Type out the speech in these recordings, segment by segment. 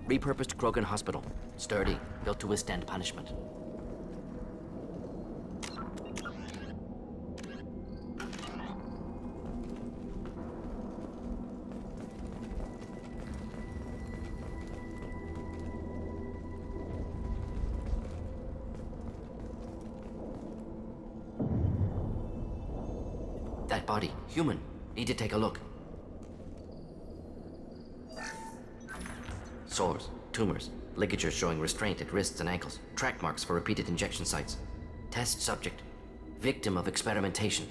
Repurposed Krogan Hospital. Sturdy, built to withstand punishment. That body, human. Need to take a look. Sores, tumors, ligatures showing restraint at wrists and ankles, track marks for repeated injection sites. Test subject, victim of experimentation.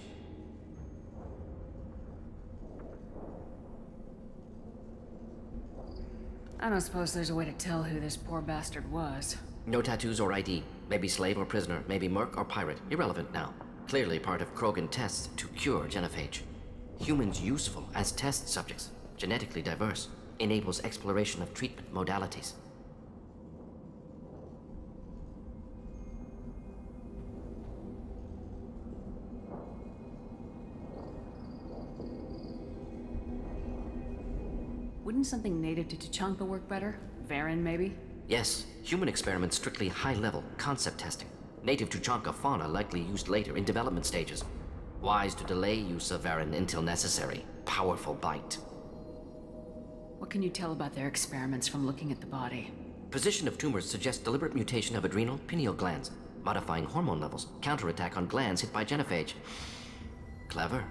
I don't suppose there's a way to tell who this poor bastard was. No tattoos or ID. Maybe slave or prisoner, maybe merc or pirate. Irrelevant now. Clearly part of Krogan tests to cure genophage. Humans useful as test subjects, genetically diverse, enables exploration of treatment modalities. Wouldn't something native to Tuchanka work better? Varen, maybe? Yes, human experiments strictly high-level, concept testing. Native Tuchanka fauna likely used later in development stages. Wise to delay use of Varen until necessary. Powerful bite. What can you tell about their experiments from looking at the body? Position of tumors suggests deliberate mutation of adrenal, pineal glands, modifying hormone levels, counterattack on glands hit by genophage. Clever.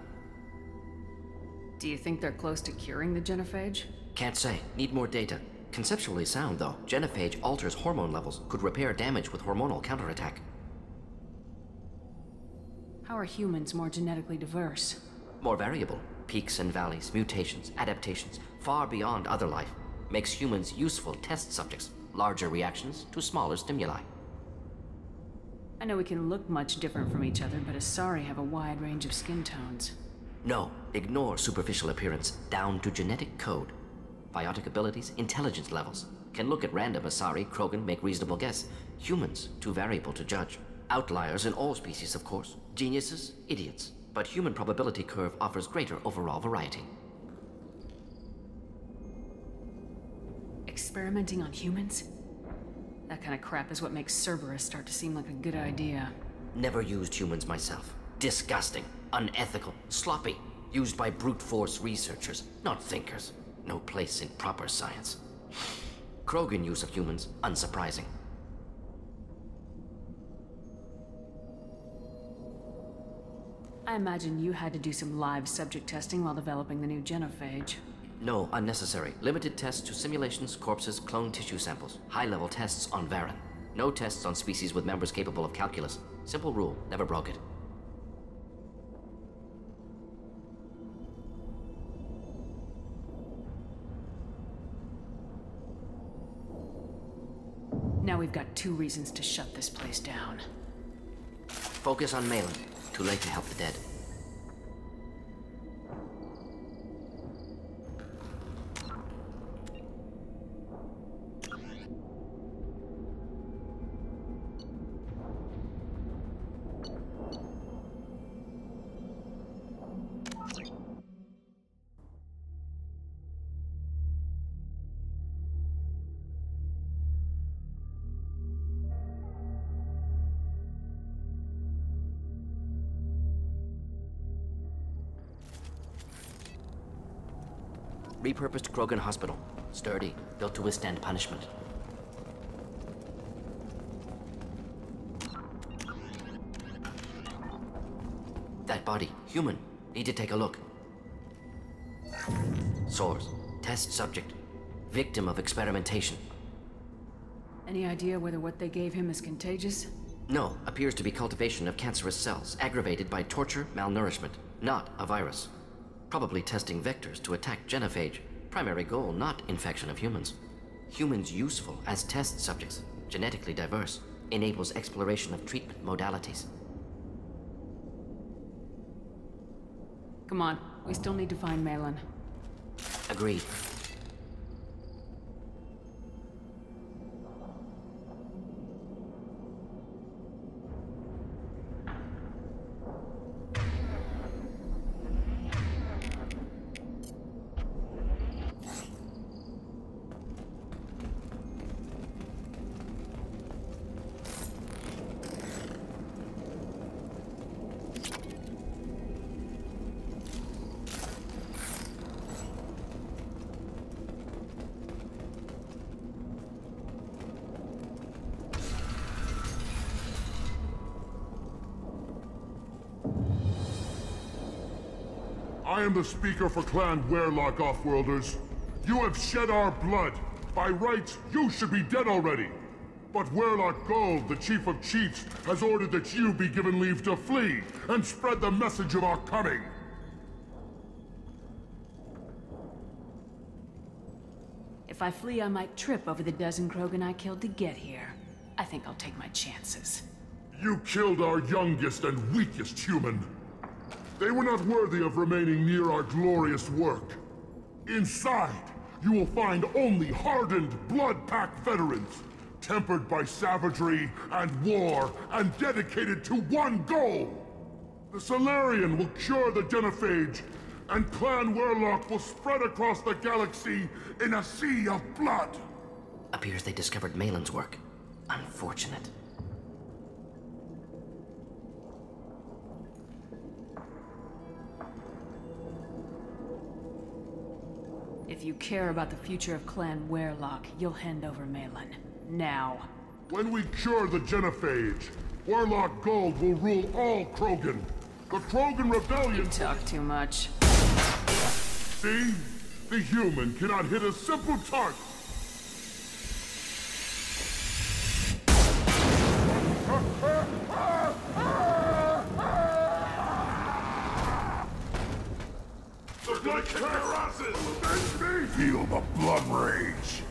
Do you think they're close to curing the genophage? Can't say. Need more data. Conceptually sound, though. Genophage alters hormone levels, could repair damage with hormonal counterattack. How are humans more genetically diverse? More variable. Peaks and valleys, mutations, adaptations, far beyond other life. Makes humans useful test subjects. Larger reactions to smaller stimuli. I know we can look much different from each other, but Asari have a wide range of skin tones. No, ignore superficial appearance, down to genetic code. Biotic abilities, intelligence levels. Can look at random Asari, Krogan, make reasonable guess. Humans, too variable to judge. Outliers in all species, of course. Geniuses, idiots. But human probability curve offers greater overall variety. Experimenting on humans? That kind of crap is what makes Cerberus start to seem like a good idea. Never used humans myself. Disgusting, unethical, sloppy. Used by brute force researchers, not thinkers. No place in proper science. Krogan use of humans, unsurprising. I imagine you had to do some live subject testing while developing the new genophage. No, unnecessary. Limited tests to simulations, corpses, cloned tissue samples. High-level tests on Varen. No tests on species with members capable of calculus. Simple rule, never broke it. Now we've got 2 reasons to shut this place down. Focus on Malin. Too late to help the dead. Repurposed Krogan Hospital. Sturdy, built to withstand punishment. That body, human. Need to take a look. Sores, test subject. Victim of experimentation. Any idea whether what they gave him is contagious? No, appears to be cultivation of cancerous cells, aggravated by torture, malnourishment. Not a virus. Probably testing vectors to attack genophage. Primary goal, not infection of humans. Humans useful as test subjects, genetically diverse, enables exploration of treatment modalities. Come on, we still need to find Malin. Agreed. I am the speaker for Clan Werlock, Offworlders. You have shed our blood. By rights, you should be dead already. But Werlock Gold, the Chief of Chiefs, has ordered that you be given leave to flee and spread the message of our coming. If I flee, I might trip over the dozen Krogan I killed to get here. I think I'll take my chances. You killed our youngest and weakest human. They were not worthy of remaining near our glorious work. Inside, you will find only hardened, blood-packed veterans, tempered by savagery and war, and dedicated to one goal! The Solarian will cure the Genophage, and Clan Werlock will spread across the galaxy in a sea of blood! Appears they discovered Malin's work. Unfortunate. If you care about the future of Clan Werlock, you'll hand over Malin. Now. When we cure the Genophage, Werlock Gold will rule all Krogan. The Krogan Rebellion... You talk too much. See? The human cannot hit a simple target. The blood terrorizes! Make me feel the blood rage!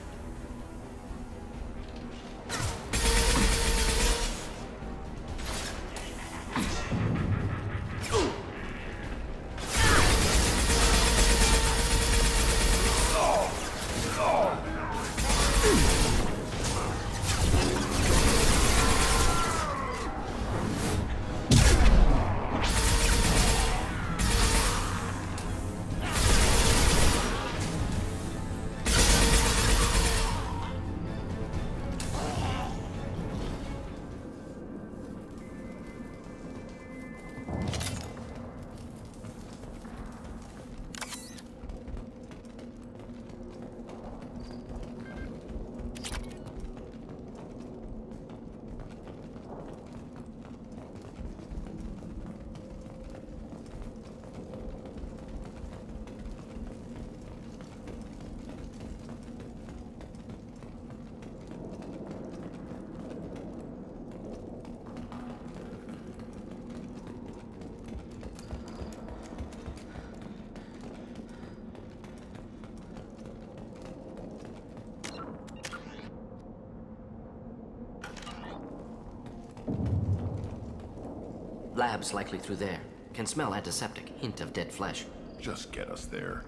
Labs likely through there. Can smell antiseptic, hint of dead flesh. Just get us there.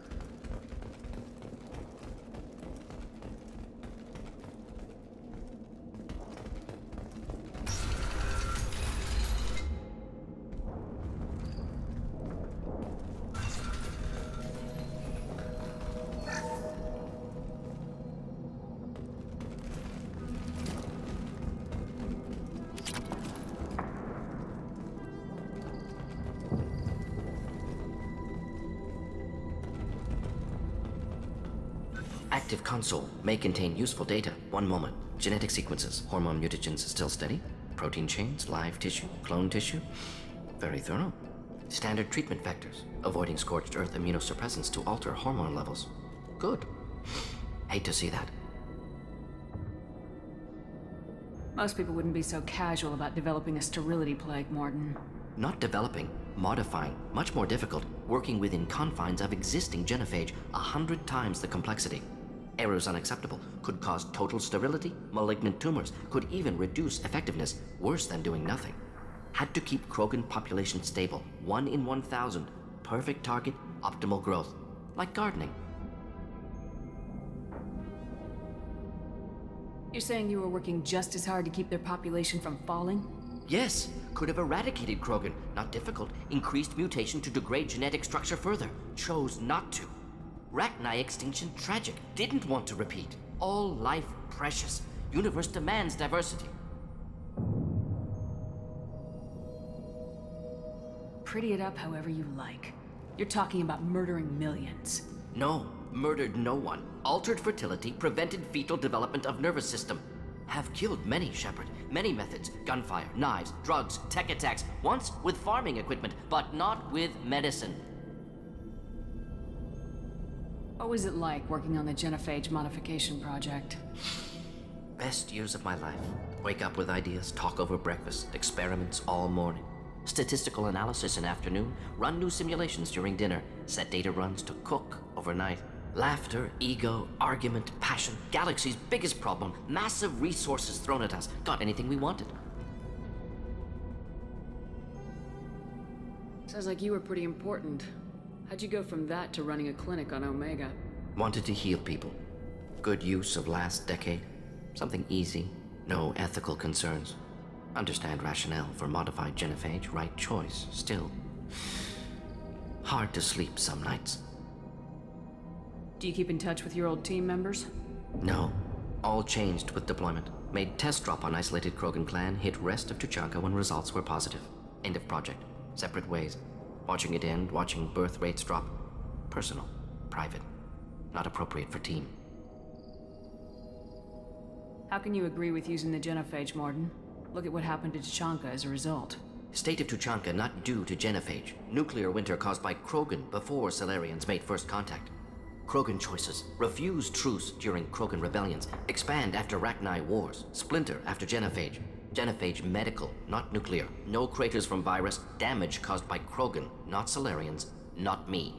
Active console may contain useful data. One moment. Genetic sequences. Hormone mutagens still steady. Protein chains, live tissue, clone tissue. Very thorough. Standard treatment vectors. Avoiding scorched earth immunosuppressants to alter hormone levels. Good. Hate to see that. Most people wouldn't be so casual about developing a sterility plague, Morton. Not developing, modifying, much more difficult, working within confines of existing genophage, 100 times the complexity. Errors unacceptable, could cause total sterility, malignant tumors, could even reduce effectiveness, worse than doing nothing. Had to keep Krogan population stable, 1 in 1,000, perfect target, optimal growth. Like gardening. You're saying you were working just as hard to keep their population from falling? Yes, could have eradicated Krogan. Not difficult. Increased mutation to degrade genetic structure further. Chose not to. Rachni extinction tragic. Didn't want to repeat. All life precious. Universe demands diversity. Pretty it up however you like. You're talking about murdering millions. No, murdered no one. Altered fertility, prevented fetal development of nervous system. Have killed many, Shepard. Many methods. Gunfire, knives, drugs, tech attacks. Once with farming equipment, but not with medicine. What was it like working on the genophage modification project? Best years of my life. Wake up with ideas, talk over breakfast, experiments all morning. Statistical analysis in afternoon, run new simulations during dinner, set data runs to cook overnight. Laughter, ego, argument, passion, galaxy's biggest problem, massive resources thrown at us. Got anything we wanted. Sounds like you were pretty important. How'd you go from that to running a clinic on Omega? Wanted to heal people. Good use of last decade. Something easy, no ethical concerns. Understand rationale for modified genophage, right choice, still. Hard to sleep some nights. Do you keep in touch with your old team members? No. All changed with deployment. Made test drop on isolated Krogan clan, hit rest of Tuchanka when results were positive. End of project. Separate ways. Watching it end, watching birth rates drop. Personal. Private. Not appropriate for team. How can you agree with using the genophage, Mordin? Look at what happened to Tuchanka as a result. State of Tuchanka not due to genophage. Nuclear winter caused by Krogan before Salarians made first contact. Krogan choices. Refuse truce during Krogan rebellions. Expand after Rachni wars. Splinter after genophage. Genophage medical, not nuclear. No craters from virus. Damage caused by Krogan, not Salarians, not me.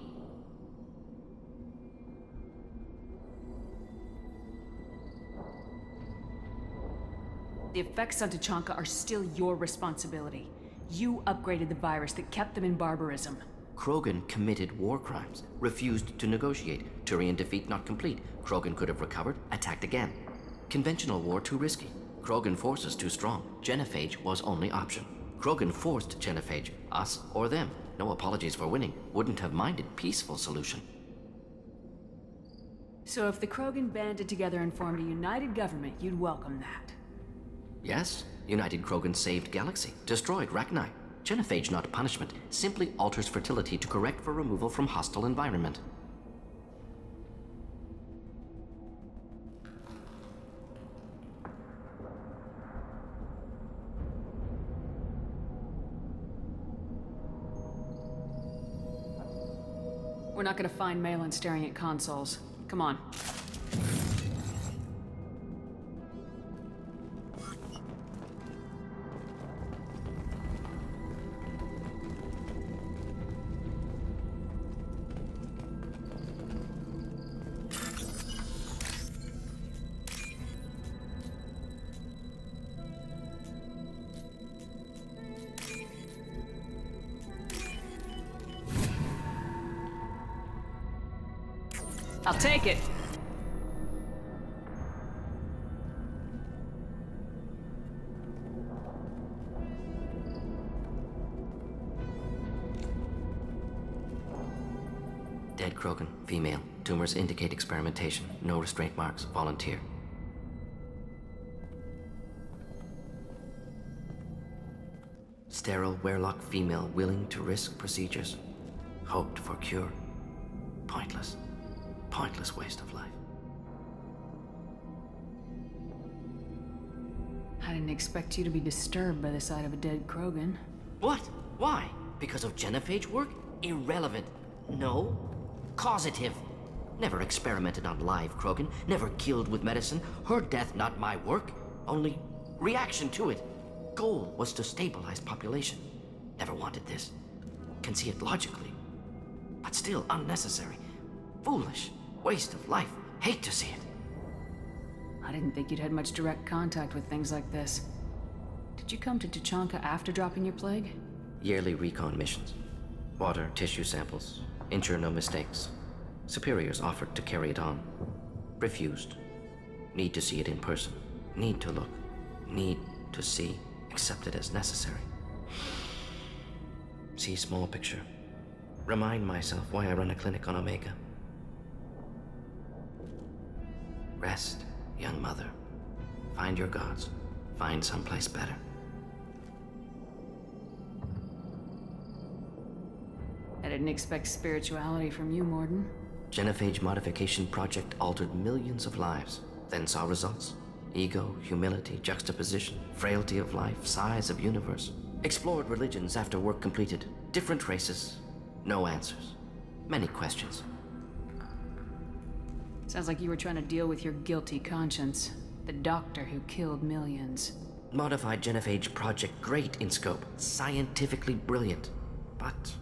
The effects on Tuchanka are still your responsibility. You upgraded the virus that kept them in barbarism. Krogan committed war crimes, refused to negotiate. Turian defeat not complete. Krogan could have recovered, attacked again. Conventional war too risky. Krogan forces too strong. Genophage was only option. Krogan forced genophage, us or them. No apologies for winning. Wouldn't have minded peaceful solution. So if the Krogan banded together and formed a united government, you'd welcome that. Yes, United Krogan saved Galaxy, destroyed Rachni. Genophage not punishment, simply alters fertility to correct for removal from hostile environment. We're not gonna find Malin staring at consoles. Come on. I'll take it. Dead Krogan, female. Tumors indicate experimentation. No restraint marks. Volunteer. Sterile, werelock female willing to risk procedures. Hoped for cure. Pointless. Pointless waste of life. I didn't expect you to be disturbed by the sight of a dead Krogan. What? Why? Because of genophage work? Irrelevant. No. Causative. Never experimented on live Krogan. Never killed with medicine. Her death not my work. Only reaction to it. Goal was to stabilize population. Never wanted this. Can see it logically. But still unnecessary. Foolish. Waste of life. Hate to see it. I didn't think you'd had much direct contact with things like this. Did you come to Tuchanka after dropping your plague? Yearly recon missions. Water, tissue samples. Ensure no mistakes. Superiors offered to carry it on. Refused. Need to see it in person. Need to look. Need to see. Accept it as necessary. See small picture. Remind myself why I run a clinic on Omega. Rest, young mother. Find your gods. Find someplace better. I didn't expect spirituality from you, Mordin. Genophage modification project altered millions of lives, then saw results. Ego, humility, juxtaposition, frailty of life, size of universe. Explored religions after work completed. Different races. No answers. Many questions. Sounds like you were trying to deal with your guilty conscience. The doctor who killed millions. Modified genophage project, great in scope, scientifically brilliant, but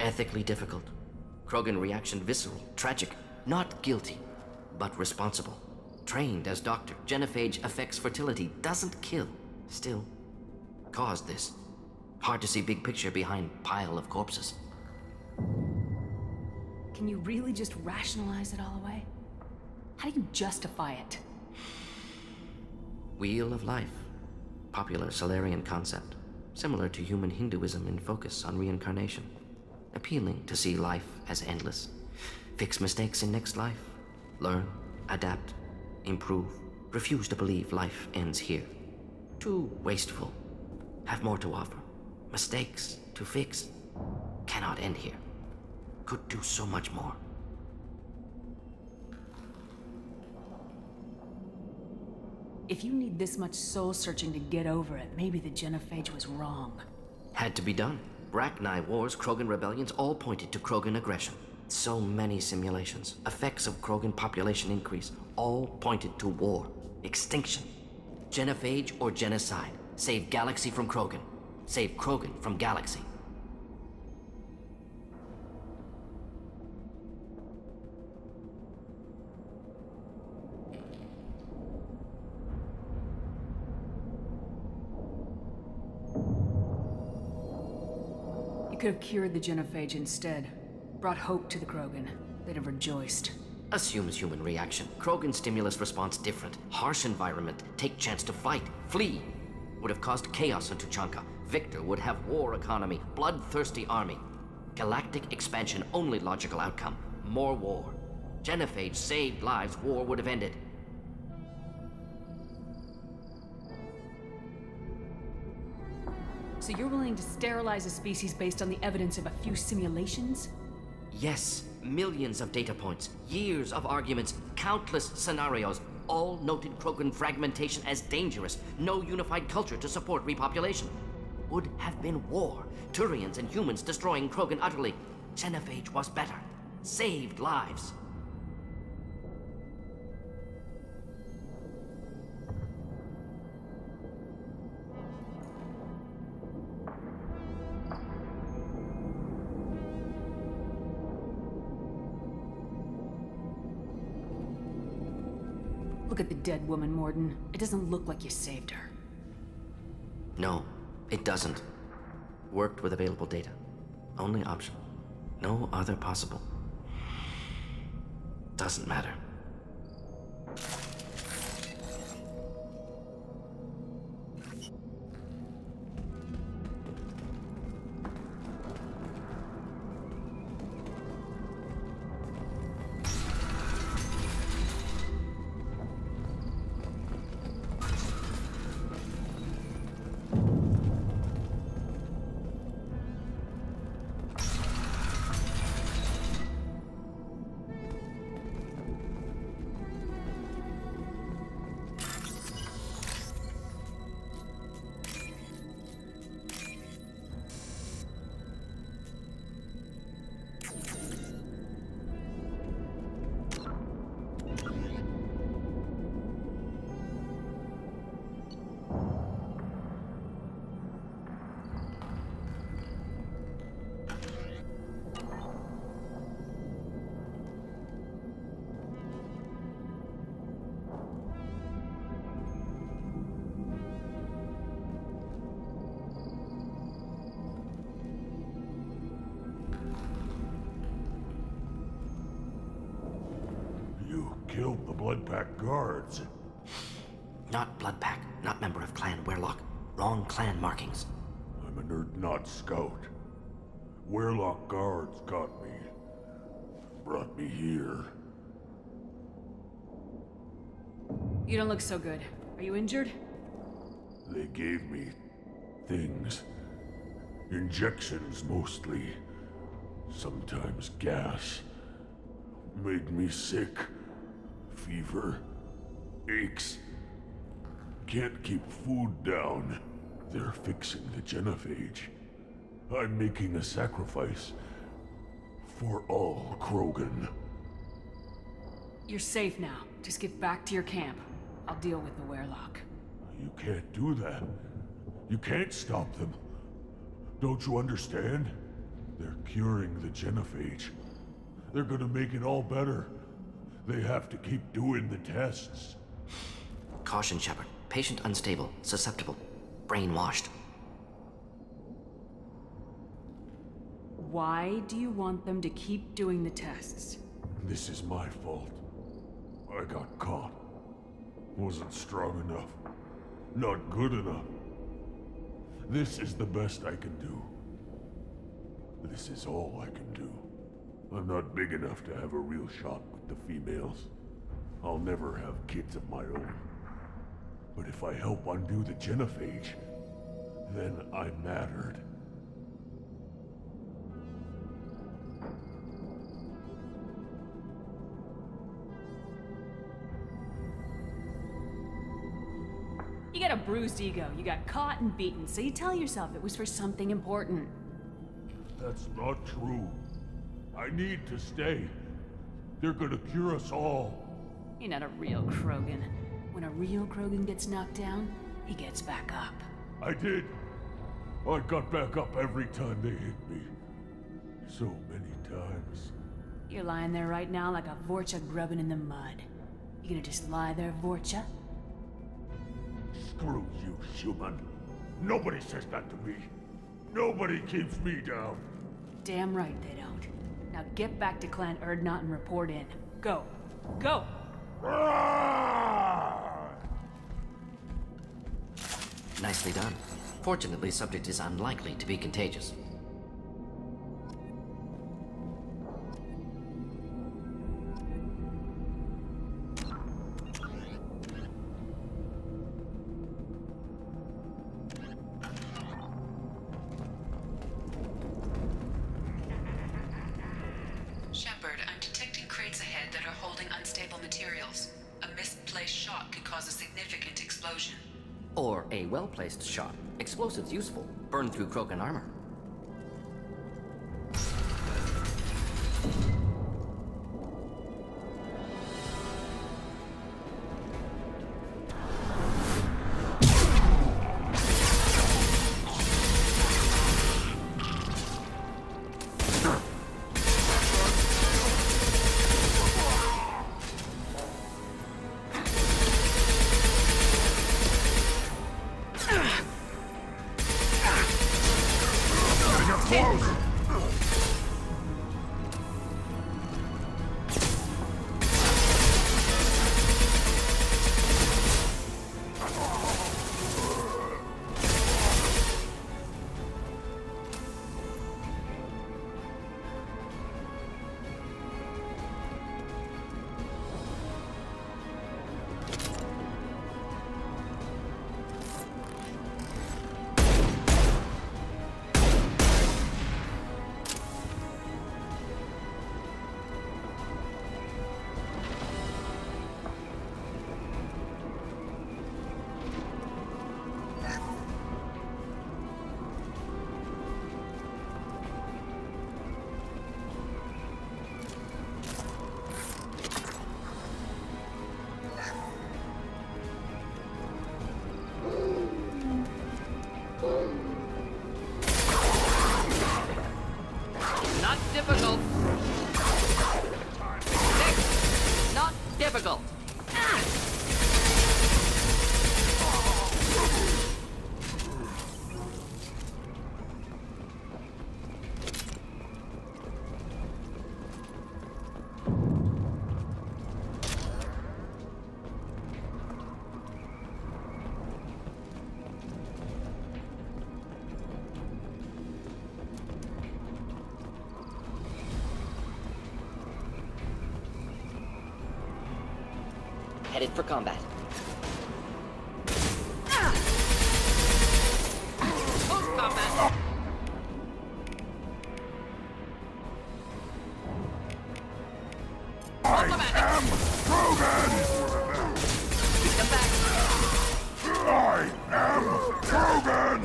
ethically difficult. Krogan reaction visceral, tragic, not guilty, but responsible. Trained as doctor, genophage affects fertility, doesn't kill, still caused this. Hard to see big picture behind pile of corpses. Can you really just rationalize it all away? How do you justify it? Wheel of life. Popular Solarian concept. Similar to human Hinduism in focus on reincarnation. Appealing to see life as endless. Fix mistakes in next life. Learn, adapt, improve. Refuse to believe life ends here. Too wasteful. Have more to offer. Mistakes to fix. Cannot end here. Could do so much more. If you need this much soul-searching to get over it, maybe the genophage was wrong. Had to be done. Rachni wars, Krogan rebellions, all pointed to Krogan aggression. So many simulations, effects of Krogan population increase, all pointed to war, extinction. Genophage or genocide. Save galaxy from Krogan. Save Krogan from galaxy. You could have cured the genophage instead. Brought hope to the Krogan. They'd have rejoiced. Assumes human reaction. Krogan stimulus response different. Harsh environment. Take chance to fight. Flee. Would have caused chaos on Tuchanka. Victor would have war economy. Bloodthirsty army. Galactic expansion only logical outcome. More war. Genophage saved lives. War would have ended. So you're willing to sterilize a species based on the evidence of a few simulations? Yes, millions of data points, years of arguments, countless scenarios, all noted Krogan fragmentation as dangerous, no unified culture to support repopulation. Would have been war, Turians and humans destroying Krogan utterly. Genophage was better, saved lives. Look at the dead woman, Mordin. It doesn't look like you saved her. No, it doesn't. Worked with available data. Only option. No other possible. Doesn't matter. Killed the Bloodpack guards. Not Bloodpack, not member of Clan Werlock. Wrong clan markings. I'm a nerd not scout. Werlock guards got me. Brought me here. You don't look so good. Are you injured? They gave me things. Injections mostly. Sometimes gas. Made me sick. Fever. Aches. Can't keep food down. They're fixing the genophage. I'm making a sacrifice. For all Krogan. You're safe now. Just get back to your camp. I'll deal with the Werelock. You can't do that. You can't stop them. Don't you understand? They're curing the genophage. They're gonna make it all better. They have to keep doing the tests. Caution, Shepard. Patient unstable, susceptible, brainwashed. Why do you want them to keep doing the tests? This is my fault. I got caught. Wasn't strong enough. Not good enough. This is the best I can do. This is all I can do. I'm not big enough to have a real shot with the females. I'll never have kids of my own. But if I help undo the genophage, then I mattered. You got a bruised ego. You got caught and beaten, so you tell yourself it was for something important. That's not true. I need to stay. They're gonna cure us all. You're not a real Krogan. When a real Krogan gets knocked down, he gets back up. I did. I got back up every time they hit me. So many times. You're lying there right now like a Vorcha grubbing in the mud. You gonna just lie there, Vorcha? Screw you, human. Nobody says that to me. Nobody keeps me down. Damn right they don't. Now get back to Clan Urdnot and report in. Go. Go! Nicely done. Fortunately, subject is unlikely to be contagious. Shepard, I'm detecting crates ahead that are holding unstable materials. A misplaced shot could cause a significant explosion. Or a well-placed shot. Explosives useful. Burn through Krogan armor. Not difficult. Next. Not difficult. Headed for combat. Close combat. I am Krogan! Come back. I am Krogan!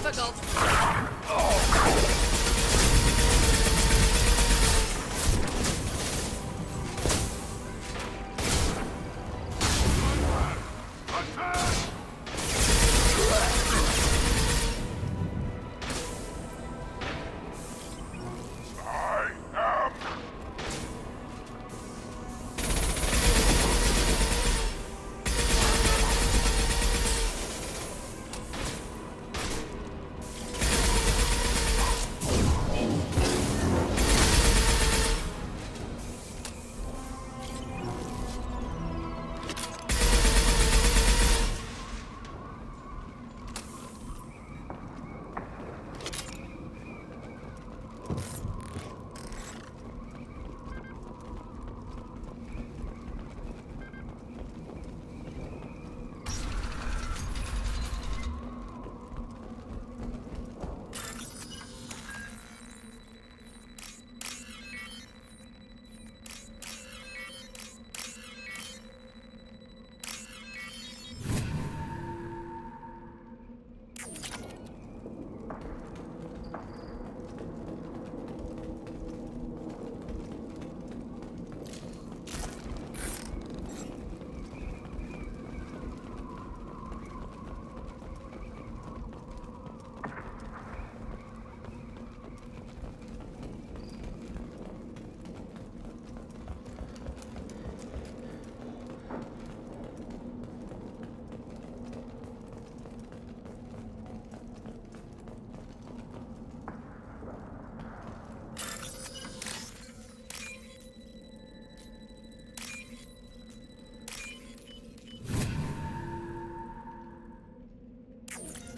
difficult.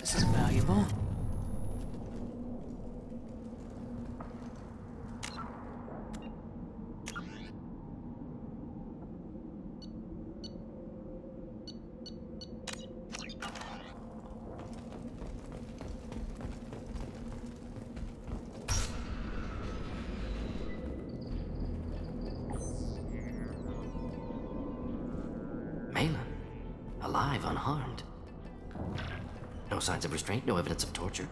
This is valuable. Malin, alive, unharmed. No signs of restraint, no evidence of torture.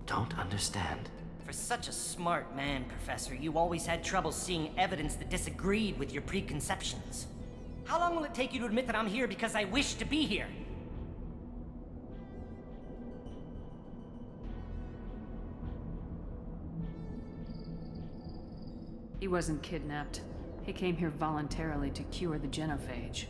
Don't understand. For such a smart man, Professor, you always had trouble seeing evidence that disagreed with your preconceptions. How long will it take you to admit that I'm here because I wish to be here? He wasn't kidnapped. He came here voluntarily to cure the genophage.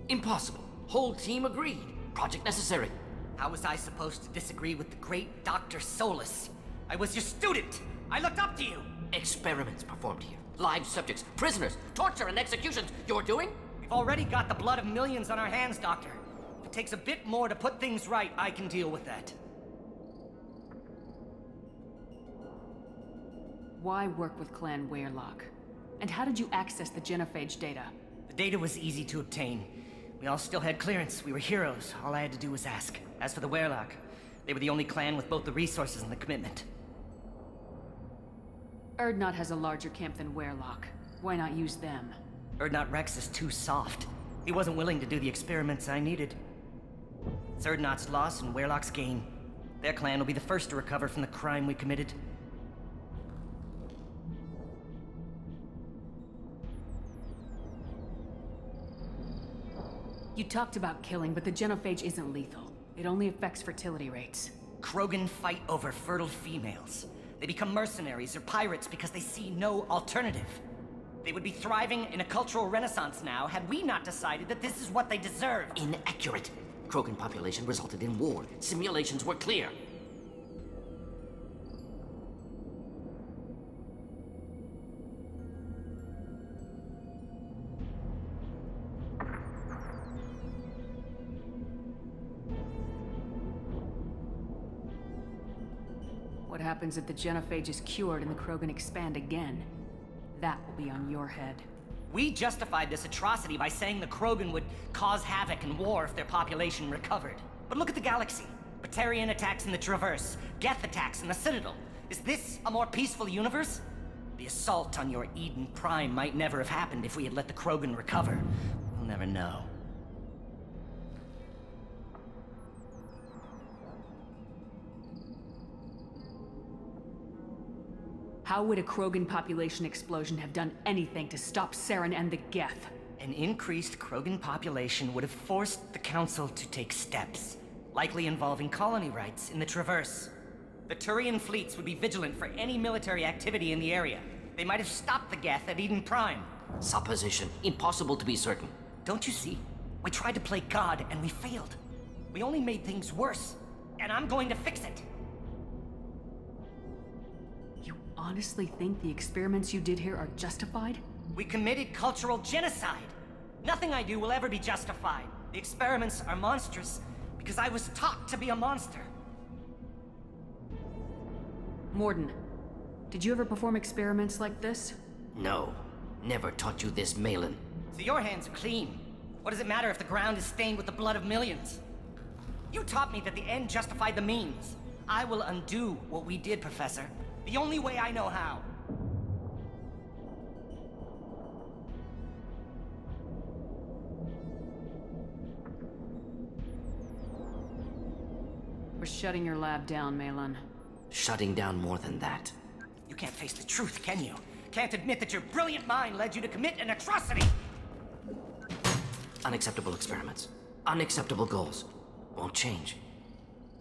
Impossible. Whole team agreed. Project necessary. How was I supposed to disagree with the great Dr. Solus? I was your student! I looked up to you! Experiments performed here. Live subjects, prisoners, torture and executions. You're doing? We've already got the blood of millions on our hands, Doctor. If it takes a bit more to put things right, I can deal with that. Why work with Clan Weyrloc? And how did you access the genophage data? The data was easy to obtain. We all still had clearance. We were heroes. All I had to do was ask. As for the Weyrloc, they were the only clan with both the resources and the commitment. Urdnot has a larger camp than Weyrloc. Why not use them? Urdnot Rex is too soft. He wasn't willing to do the experiments I needed. It's Urdnot's loss and Weyrloc's gain. Their clan will be the first to recover from the crime we committed. You talked about killing, but the genophage isn't lethal. It only affects fertility rates. Krogan fight over fertile females. They become mercenaries or pirates because they see no alternative. They would be thriving in a cultural renaissance now had we not decided that this is what they deserve. Inaccurate. Krogan population resulted in war. Simulations were clear. What happens if the genophage is cured and the Krogan expand again? That will be on your head. We justified this atrocity by saying the Krogan would cause havoc and war if their population recovered. But look at the galaxy. Batarian attacks in the Traverse, Geth attacks in the Citadel. Is this a more peaceful universe? The assault on your Eden Prime might never have happened if we had let the Krogan recover. We'll never know. How would a Krogan population explosion have done anything to stop Saren and the Geth? An increased Krogan population would have forced the Council to take steps, likely involving colony rights in the Traverse. The Turian fleets would be vigilant for any military activity in the area. They might have stopped the Geth at Eden Prime. Supposition. Impossible to be certain. Don't you see? We tried to play God and we failed. We only made things worse, and I'm going to fix it. You honestly think the experiments you did here are justified? We committed cultural genocide. Nothing I do will ever be justified. The experiments are monstrous because I was taught to be a monster. Mordin, did you ever perform experiments like this? No. Never taught you this, Malin. So your hands are clean. What does it matter if the ground is stained with the blood of millions? You taught me that the end justified the means. I will undo what we did, Professor. The only way I know how. We're shutting your lab down, Malin. Shutting down more than that. You can't face the truth, can you? Can't admit that your brilliant mind led you to commit an atrocity! Unacceptable experiments. Unacceptable goals. Won't change.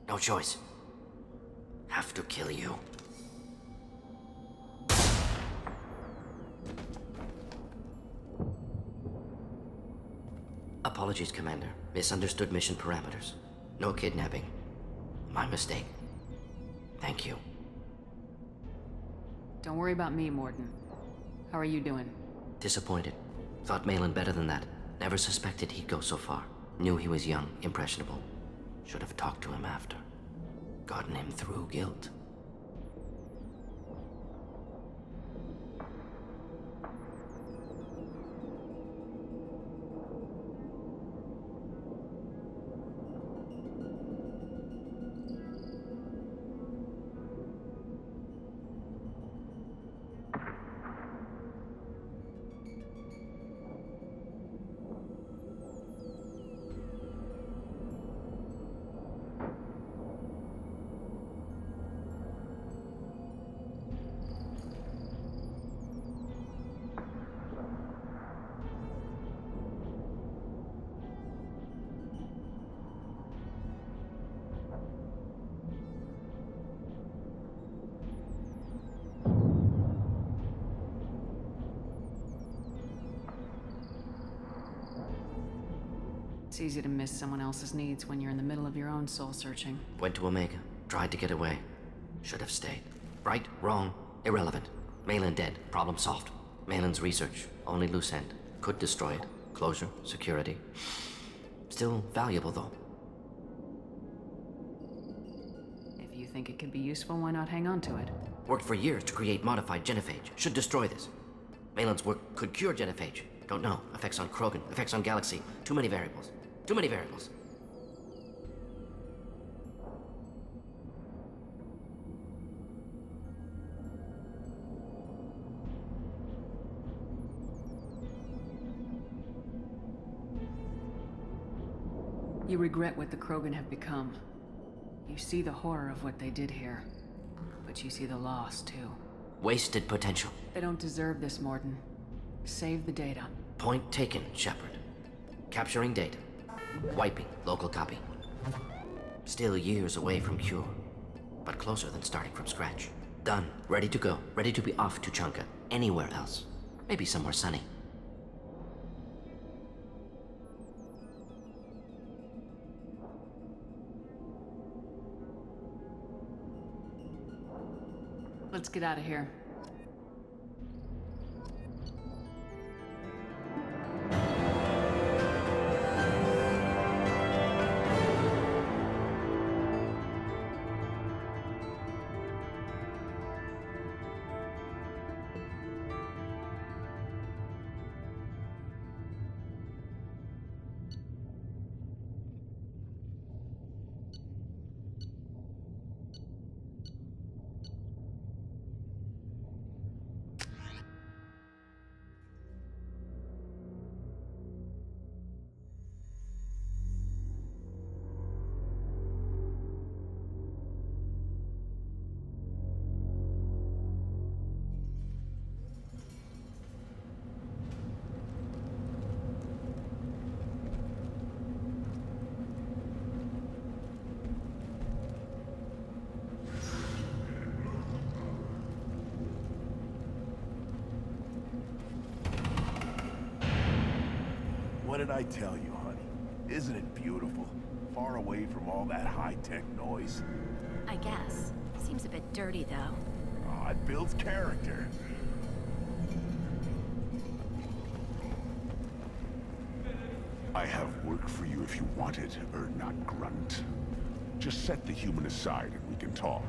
No choice. Have to kill you. Apologies, Commander. Misunderstood mission parameters. No kidnapping. My mistake. Thank you. Don't worry about me, Mordin. How are you doing? Disappointed. Thought Malin better than that. Never suspected he'd go so far. Knew he was young, impressionable. Should have talked to him after. Gotten him through guilt. It's easy to miss someone else's needs when you're in the middle of your own soul searching. Went to Omega. Tried to get away. Should have stayed. Right, wrong, irrelevant. Malin dead. Problem solved. Malin's research. Only loose end. Could destroy it. Closure. Security. Still valuable, though. If you think it could be useful, why not hang on to it? Worked for years to create modified genophage. Should destroy this. Malin's work could cure genophage. Don't know. Effects on Krogan. Effects on Galaxy. Too many variables. Too many variables. You regret what the Krogan have become. You see the horror of what they did here. But you see the loss, too. Wasted potential. They don't deserve this, Mordin. Save the data. Point taken, Shepard. Capturing data. Wiping local copy. Still years away from cure, but closer than starting from scratch. Done. Ready to go. Ready to be off to Chanka. Anywhere else. Maybe somewhere sunny. Let's get out of here. did I tell you, honey? Isn't it beautiful? Far away from all that high-tech noise. I guess. Seems a bit dirty, though. Oh, it builds character. I have work for you if you want it, Urdnot Grunt. Just set the human aside and we can talk.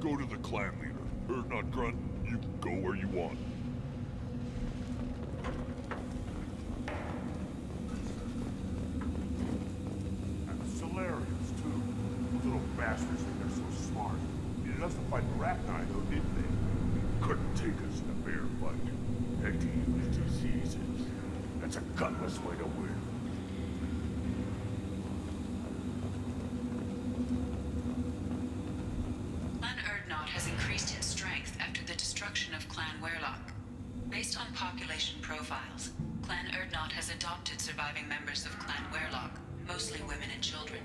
Go to the clan leader. Urdnot Grunt, you can go where you want. And the Solarians, too. Those little bastards think they're so smart. Needed us to fight Arachnid, though, didn't they? Couldn't take us in a bear fight. Had to use diseases. That's a gutless way to win. Clan Urdnot has increased in strength after the destruction of Clan Werlock. Based on population profiles, Clan Urdnot has adopted surviving members of Clan Werlock, mostly women and children.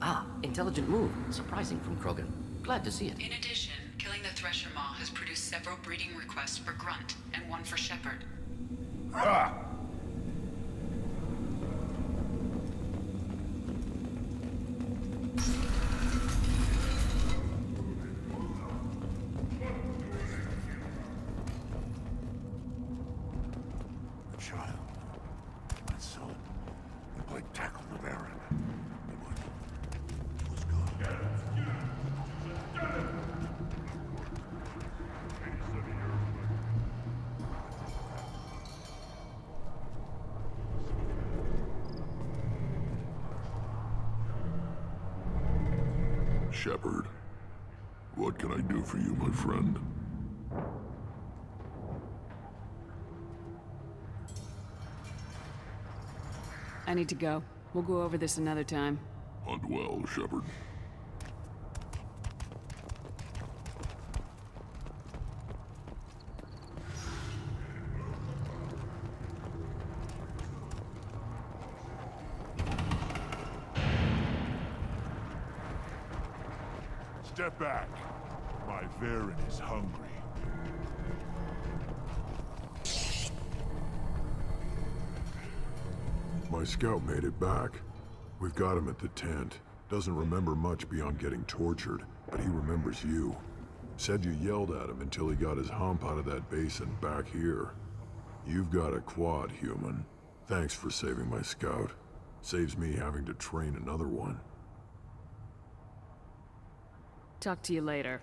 Ah, intelligent move. Surprising from Krogan. Glad to see it. In addition, killing the Thresher Maw has produced several breeding requests for Grunt and one for Shepard. Ah! A child. My son. He played tackle with Aaron. It was good. Shepard, what can I do for you, my friend? I need to go. We'll go over this another time. Hunt well, Shepard. Step back. My Varen is hungry. My scout made it back. We've got him at the tent. Doesn't remember much beyond getting tortured, but he remembers you. Said you yelled at him until he got his hump out of that basin back here. You've got a quad, human. Thanks for saving my scout. Saves me having to train another one. Talk to you later.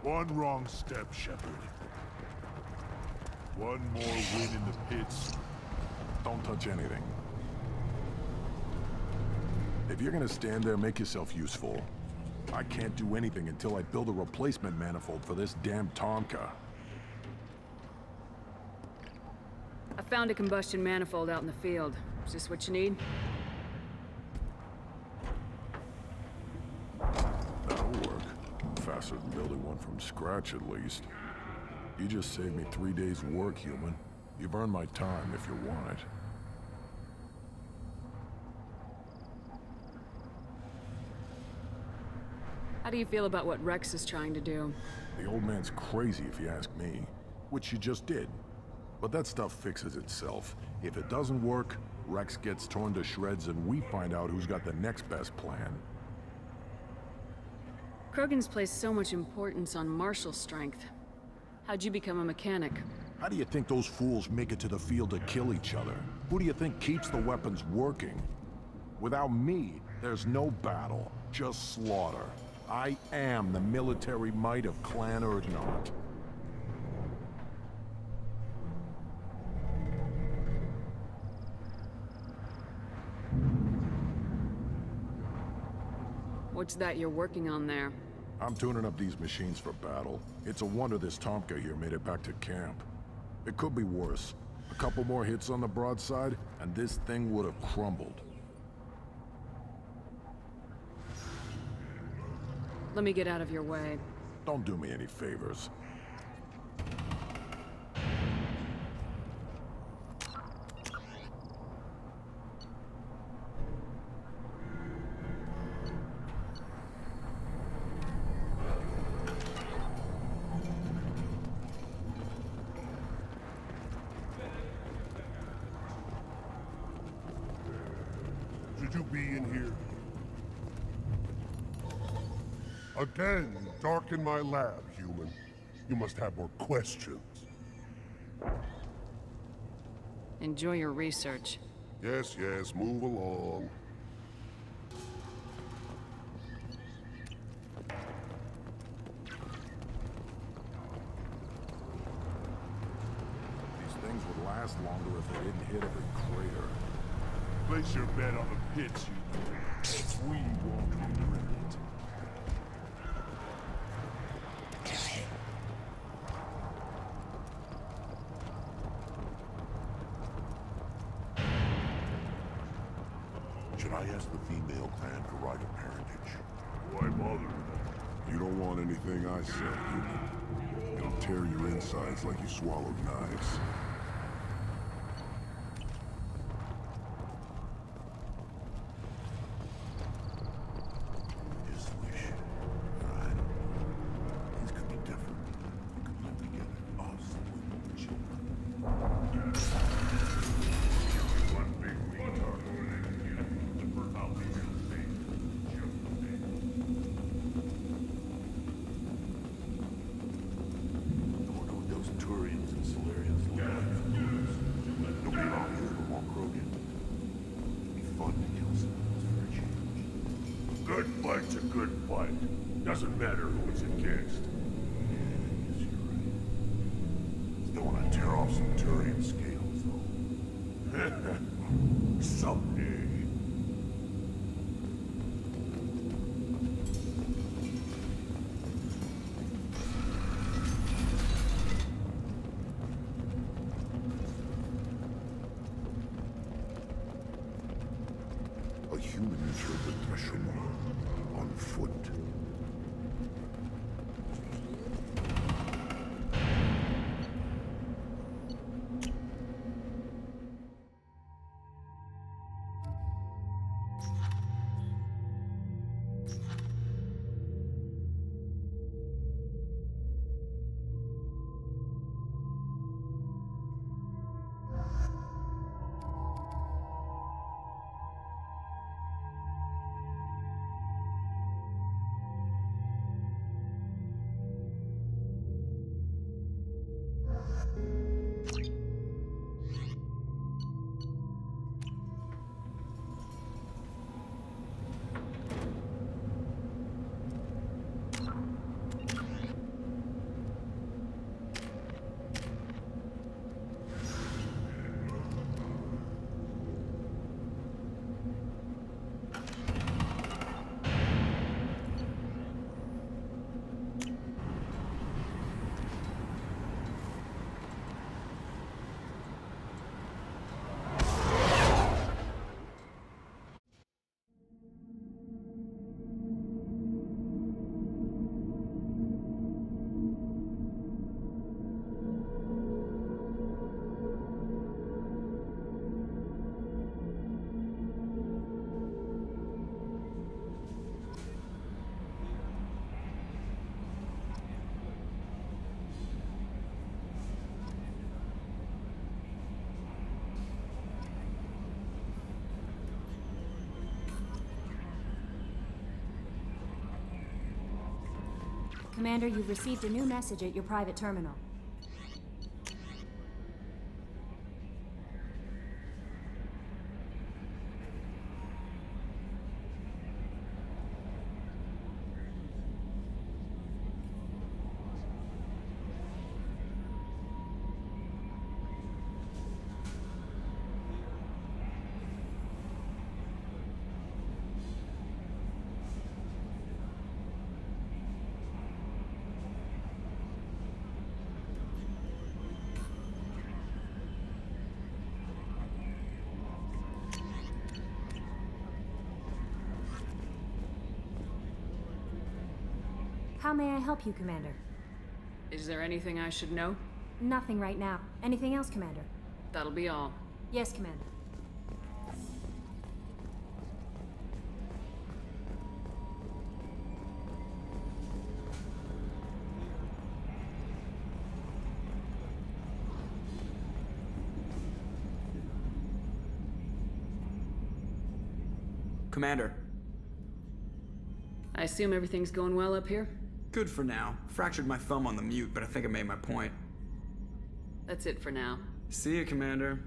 One wrong step, Shepard. One more win in the pits. Don't touch anything. If you're gonna stand there, make yourself useful. I can't do anything until I build a replacement manifold for this damn Tomka. I found a combustion manifold out in the field. Is this what you need? That'll work. Faster than building one from scratch, at least. You just saved me 3 days' work, human. You've earned my time if you want it. How do you feel about what Rex is trying to do? The old man's crazy if you ask me. Which you just did. But that stuff fixes itself. If it doesn't work, Rex gets torn to shreds and we find out who's got the next best plan. Krogan's placed so much importance on martial strength. How'd you become a mechanic? How do you think those fools make it to the field to kill each other? Who do you think keeps the weapons working? Without me, there's no battle, just slaughter. I am the military might of Clan Urdnot. What's that you're working on there? I'm tuning up these machines for battle. It's a wonder this Tomka here made it back to camp. It could be worse. A couple more hits on the broadside, and this thing would have crumbled. Let me get out of your way. Don't do me any favors. Again, you darken my lab, human. You must have more questions. Enjoy your research. Yes, yes, move along. These things would last longer if they didn't hit every crater. Place your bet on the pits, you. We won't regret it. Should I ask the female clan for right of parentage? Why bother with that? You don't want anything I said, human. It'll tear your insides like you swallowed knives. Just wish. I don't know. Things could be different. We could live together. Us, women, and children. One big retard. The first I'll be here to say, just a day. I wonder what those Turians and Solarians look like. Nobody around here but more Krogan. It'd be fun to kill some of those for a change. Good fight's a good fight. Doesn't matter who it's against. Yeah, I guess you're right. Still want to tear off some Turian scales, though. Someday. A human entered the threshold on foot. Commander, you've received a new message at your private terminal. How may I help you, Commander? Is there anything I should know? Nothing right now. Anything else, Commander? That'll be all. Yes, Commander. Commander. I assume everything's going well up here? Good for now. Fractured my thumb on the mute, but I think I made my point. That's it for now. See you, Commander.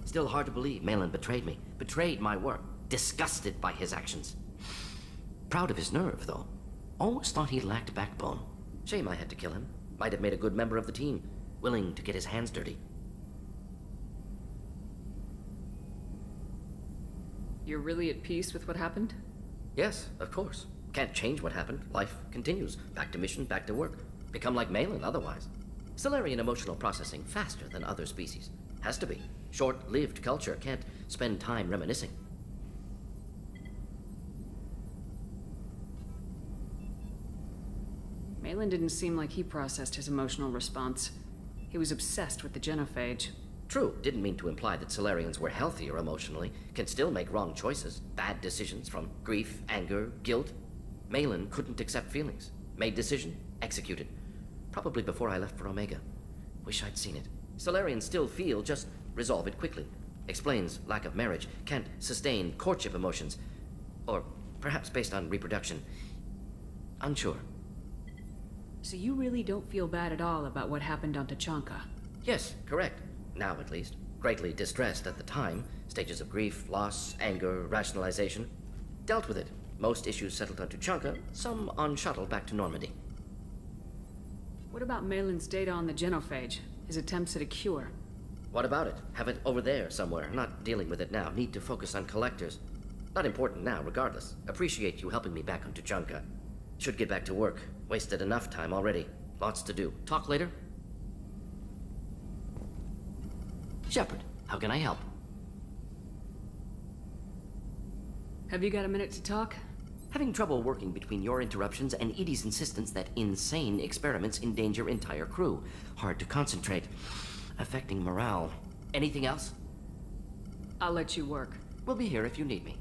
Still hard to believe Malin betrayed me. Betrayed my work. Disgusted by his actions. Proud of his nerve, though. Always thought he lacked backbone. Shame I had to kill him. Might have made a good member of the team. Willing to get his hands dirty. You're really at peace with what happened? Yes, of course. Can't change what happened. Life continues. Back to mission, back to work. Become like Malin otherwise. Salarian emotional processing faster than other species. Has to be. Short-lived culture can't spend time reminiscing. Malin didn't seem like he processed his emotional response. He was obsessed with the genophage. True, didn't mean to imply that Salarians were healthier emotionally, can still make wrong choices, bad decisions from grief, anger, guilt. Malin couldn't accept feelings. Made decision, executed. Probably before I left for Omega. Wish I'd seen it. Salarians still feel, just resolve it quickly. Explains lack of marriage, can't sustain courtship emotions. Or perhaps based on reproduction. Unsure. So you really don't feel bad at all about what happened on Tuchanka? Yes, correct. Now at least. Greatly distressed at the time. Stages of grief, loss, anger, rationalization. Dealt with it. Most issues settled on Tuchanka, some on shuttle back to Normandy. What about Malin's data on the genophage? His attempts at a cure? What about it? Have it over there somewhere. Not dealing with it now. Need to focus on collectors. Not important now, regardless. Appreciate you helping me back on Tuchanka. Should get back to work. Wasted enough time already. Lots to do. Talk later? Shepard, how can I help? Have you got a minute to talk? Having trouble working between your interruptions and Edie's insistence that insane experiments endanger entire crew. Hard to concentrate. Affecting morale. Anything else? I'll let you work. We'll be here if you need me.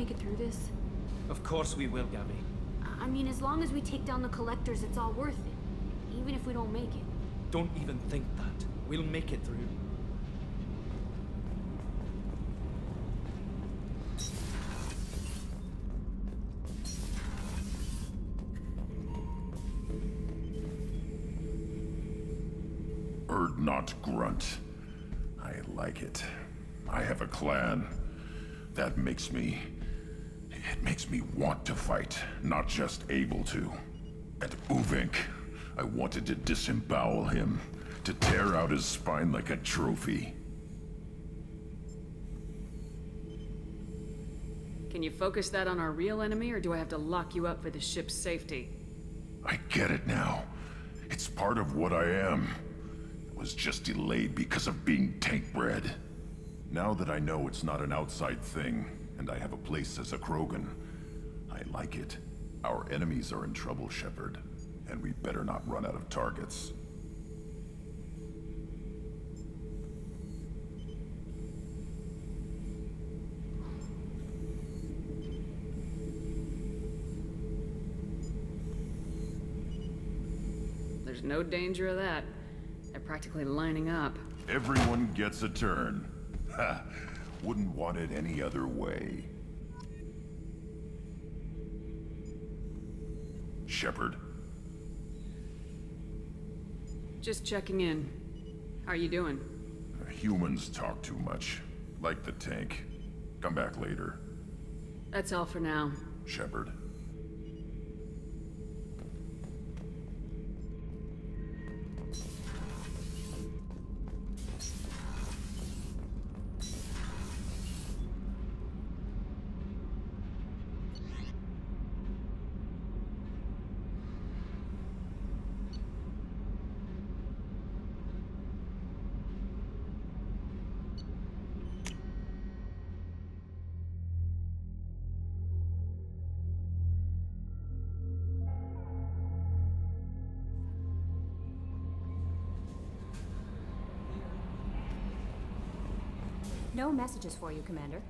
make it through this? Of course we will, Gabby. I mean, as long as we take down the collectors, it's all worth it. Even if we don't make it. Don't even think that. We'll make it through. Urdnot Grunt. I like it. I have a clan. That makes me... It makes me want to fight, not just able to. At Uvink, I wanted to disembowel him, to tear out his spine like a trophy. Can you focus that on our real enemy, or do I have to lock you up for the ship's safety? I get it now. It's part of what I am. It was just delayed because of being tank-bred. Now that I know it's not an outside thing, and I have a place as a Krogan, I like it. Our enemies are in trouble, Shepard, and we better not run out of targets. There's no danger of that. They're practically lining up. Everyone gets a turn. Ha! Wouldn't want it any other way. Shepard. Just checking in. How are you doing? Humans talk too much. Like the tank. Come back later. That's all for now. Shepard. No messages for you, Commander.